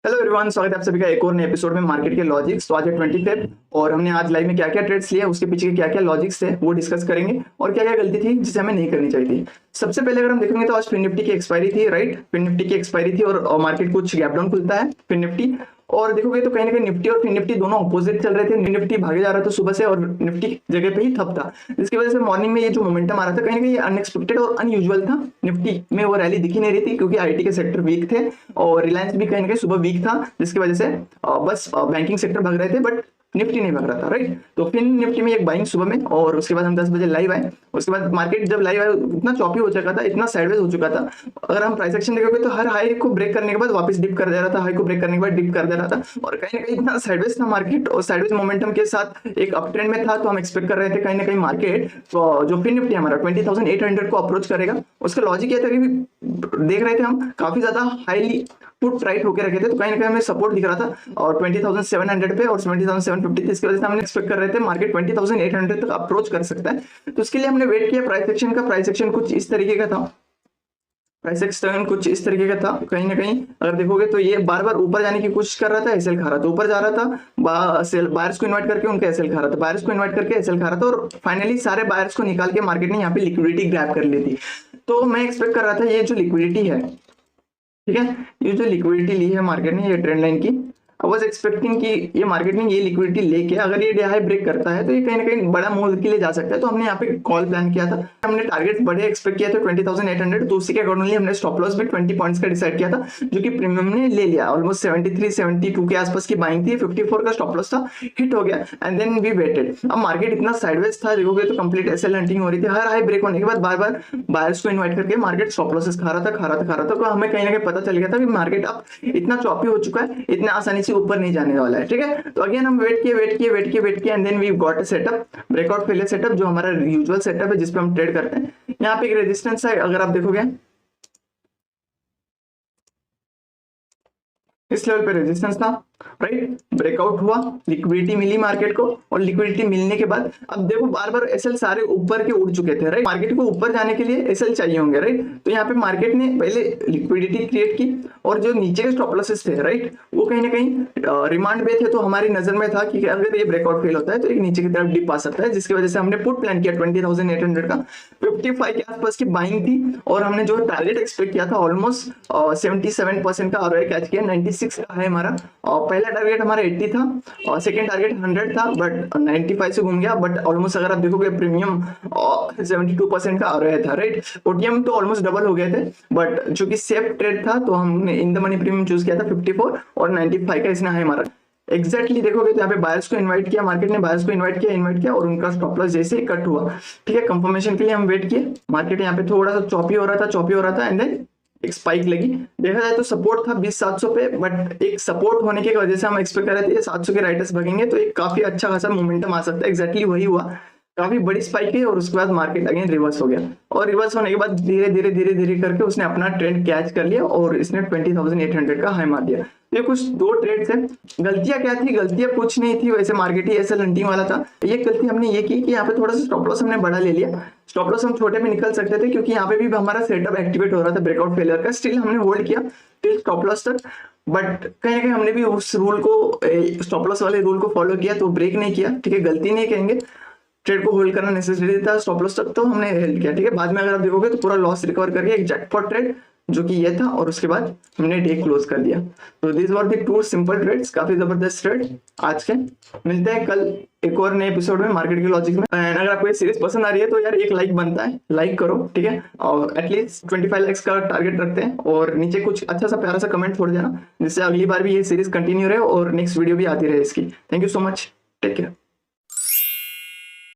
Hello everyone, स्वागत है आप सभी का एक और नए एपिसोड में मार्केट के लॉजिक्स। तो आज है 25 और हमने आज लाइव में क्या क्या ट्रेड्स लिए, उसके पीछे के क्या क्या लॉजिक्स थे वो डिस्कस करेंगे और क्या क्या गलती थी जिसे हमें नहीं करनी चाहिए थी। सबसे पहले अगर हम देखेंगे तो आज फिन निफ्टी की एक्सपायरी थी, राइट। फिन निफ्टी की एक्सपायरी थी और मार्केट कुछ गैप डाउन खुलता है फिन निफ्टी। और देखोगे तो कहीं ना कहीं निफ्टी और फिन निफ्टी दोनों अपोजिट चल रहे थे। निफ्टी भागे जा रहा था सुबह से और निफ्टी जगह पे ही थप था, जिसकी वजह से मॉर्निंग में ये जो मोमेंटम आ रहा था कहीं ना कहीं अनएक्सपेक्टेड और अनयूजुअल था। निफ्टी में वो रैली दिखी नहीं रही थी क्योंकि आईटी के सेक्टर वीक थे और रिलायंस भी कहीं ना कहीं सुबह वीक था, जिसकी वजह से बस बैंकिंग सेक्टर भाग रहे थे बट निफ्टी नहीं भाग रहा था, राइट। तो फिर निफ्टी में एक बाइंग सुबह में और उसके बाद हम 10 बजे लाइव आए। उसके बाद मार्केट जब लाइव आया इतना चॉपी हो चुका था, इतना साइडवेज हो चुका था। अगर हम प्राइस एक्शन देखोगे तो हर हाई को ब्रेक करने के बाद वापस डिप कर दे रहा था, हाई को ब्रेक करने के बाद डिप कर दे रहा था और कहीं ना कहीं इतना साइडवेज था मार्केट और साइडवेज मोमेंटम के साथ एक अप ट्रेंड में था। तो हम एक्सपेक्ट कर रहे थे कहीं ना कहीं मार्केट जो फिन निफ्टी हमारा 20,800 को अप्रोच करेगा। उसका लॉजिक ये था कि देख रहे थे हम काफी ज्यादा हाईली पुट राइट होकर रखे थे, तो कहीं ना कहीं हमें सपोर्ट दिख रहा था और 20,700 पे और 20,750 इसकी वजह से हमने एक्सपेक्ट कर रहे थे मार्केट 20,800 तक अप्रोच कर सकता है। तो उसके लिए हमने वेट किया प्राइस एक्शन का। प्राइस एक्शन कुछ इस तरीके का था, प्राइस एक्शन कुछ इस तरीके का था। कहीं ना कहीं अगर देखोगे तो ये बार बार ऊपर जाने की कोशिश कर रहा था, एसएल खा रहा था, ऊपर जा रहा था, बायर्स को इन्वाइट करके उनका एसएल खा रहा था, बायर्स को इन्वाइट करके एसएल खा रहा था और फाइनली सारे बायर्स को निकाल के मार्केट ने यहाँ पे लिक्विडिटी ग्रैब कर ली थी। तो मैं एक्सपेक्ट कर रहा था ये जो लिक्विडिटी है, ठीक है, ये जो लिक्विडिटी ली है मार्केट ने ये ट्रेंड लाइन की, आई वाज एक्सपेक्टिंग कि ये मार्केट में ये लिक्विडिटी लेके अगर ये डे हाई ब्रेक करता है तो ये कहीं ना कहीं बड़ा मूव के लिए जा सकता है। तो हमने यहाँ पे कॉल प्लान किया था, हमने टारगेट बड़े एक्सपेक्ट किया था 20,800, तो उसी के अकॉर्डिंगली हमने स्टॉप लॉस भी 20 पॉइंट्स का डिसाइड किया था, जो कि प्रीमियम ने ले लिया। ऑलमोस्ट 73-72 के आसपास की बाइंग थी, 54 का स्टॉप लॉस था, हिट हो गया एंड देन वी वेटेड। अब मार्केट इतना साइडवेज था, देखोगे तो कंप्लीट एसएल हंटिंग हो रही थी। हर हाई ब्रेक होने के बाद बार बार बायर्स को इन्वाइट करके मार्केट स्टॉप लॉसेस खा रहा था। तो हमें कहीं ना कहीं पता चल गया था कि मार्केट अब इतना चॉपी हो चुका है, इतना आसानी से ऊपर नहीं जाने वाला है, ठीक है। तो अगेन हम वेट किए and then we got a setup, breakout failure setup, जो हमारा यूजुअल सेटअप है जिसपे हम ट्रेड करते हैं। यहाँ पे एक रेजिस्टेंस है, अगर आप देखोगे इस लेवल पे रेजिस्टेंस था, राइट। ब्रेकआउट हुआ, लिक्विडिटी मिली मार्केट को और लिक्विडिटी मिलने के बाद अब देखो बार बार एसएल सारे ऊपर के उड़ चुके थे, राइट। मार्केट को ऊपर जाने के लिए एसएल चाहिए होंगे, राइट। तो यहाँ पे मार्केट ने पहले लिक्विडिटी क्रिएट की और जो नीचे के स्टॉप लॉसेस थे, राइट, वो कहीं ना कहीं रिमांड पे थे। तो हमारी नजर में था कि अगर ये ब्रेकआउट फेल होता है तो एक नीचे की तरफ डिप आ सकता है, जिसकी वजह से हमने पुट प्लान किया 20,800 का। 55 के आसपास की बाइंग थी और हमने जो टारगेट एक्सपेक्ट किया था ऑलमोस्ट 77% का आरओआई कैच किया, 96 का है हमारा। पहला टारगेट हमारा 80 था और सेकंड टारगेट 100 था बट 95 से घूम गया। बट ऑलमोस्ट अगर आप देखोगे प्रीमियम 72% का आरओआई था, राइट। ओटीएम तो ऑलमोस्ट डबल हो गए थे बट चूंकि सेफ ट्रेड था तो हमने in the money premium choose किया था 54 और 95 का इसने है हमारा। एग्जैक्टली देखोगे तो यहाँ पे बायर्स को इनवाइट किया, मार्केट ने बायर्स को इनवाइट किया और उनका स्टॉप लॉस जैसे ही कट हुआ, ठीक है। कंफर्मेशन के लिए हम वेट किए। मार्केट यहाँ पे थोड़ा सा चॉपी हो रहा था एंड देन एक स्पाइक लगी। देखा जाए तो सपोर्ट था 20,700 पे, बट एक सपोर्ट होने की वजह से हम एक्सपेक्ट कर रहे थे 700 के राइटर्स भगेंगे तो एक काफी अच्छा खासा मोमेंटम आ सकता है। एग्जैक्टली वही हुआ, काफी बड़ी स्पाइक है और उसके बाद मार्केट अगेन रिवर्स हो गया और रिवर्स होने के बाद धीरे धीरे करके उसने अपना ट्रेंड कैच कर लिया और इसने 20,800 का हाई मार दिया। ये कुछ दो ट्रेड्स है। गलतियां क्या थी? गलतियां कुछ नहीं थी, वैसे मार्केट ही एसएल हंटिंग वाला था। ये गलती हमने ये की कि यहाँ पे थोड़ा सा स्टॉप लॉस हमने बड़ा ले लिया। स्टॉप लॉस हम छोटे में निकल सकते थे क्योंकि यहाँ पे भी हमारा सेटअप एक्टिवेट हो रहा था ब्रेकआउट फेलियर का। स्टिल हमने होल्ड किया टिल स्टॉप लॉस तक, बट कहीं ना कहीं हमने भी उस रूल को, स्टॉप लॉस वाले रूल को फॉलो किया, तो ब्रेक नहीं किया, ठीक है। गलती नहीं कहेंगे, ट्रेड को होल्ड करना नेसेसरी था स्टॉप लॉस तक, तो हमने हेल्ड किया, ठीक है। बाद में अगर आप देखोगे तो पूरा लॉस रिकवर करके एक जैकपॉट ट्रेड जो कि ये था और उसके बाद हमने डे क्लोज कर दिया। तो this were the two simple trades, काफी जबरदस्त ट्रेड आज के। मिलते हैं कल एक और नए एपिसोड में मार्केट के लॉजिक में। एंड अगर आपको ये सीरीज पसंद आ रही है तो यार एक लाइक बनता है, लाइक करो, ठीक है। और एटलीस्ट 25 लाइक्स का टारगेट रखते हैं और नीचे कुछ अच्छा सा प्यारा सा कमेंट छोड़ देना जिससे अगली बार भी ये सीरीज कंटिन्यू रहे और नेक्स्ट वीडियो भी आती रहे इसकी। Thank you so much, take care.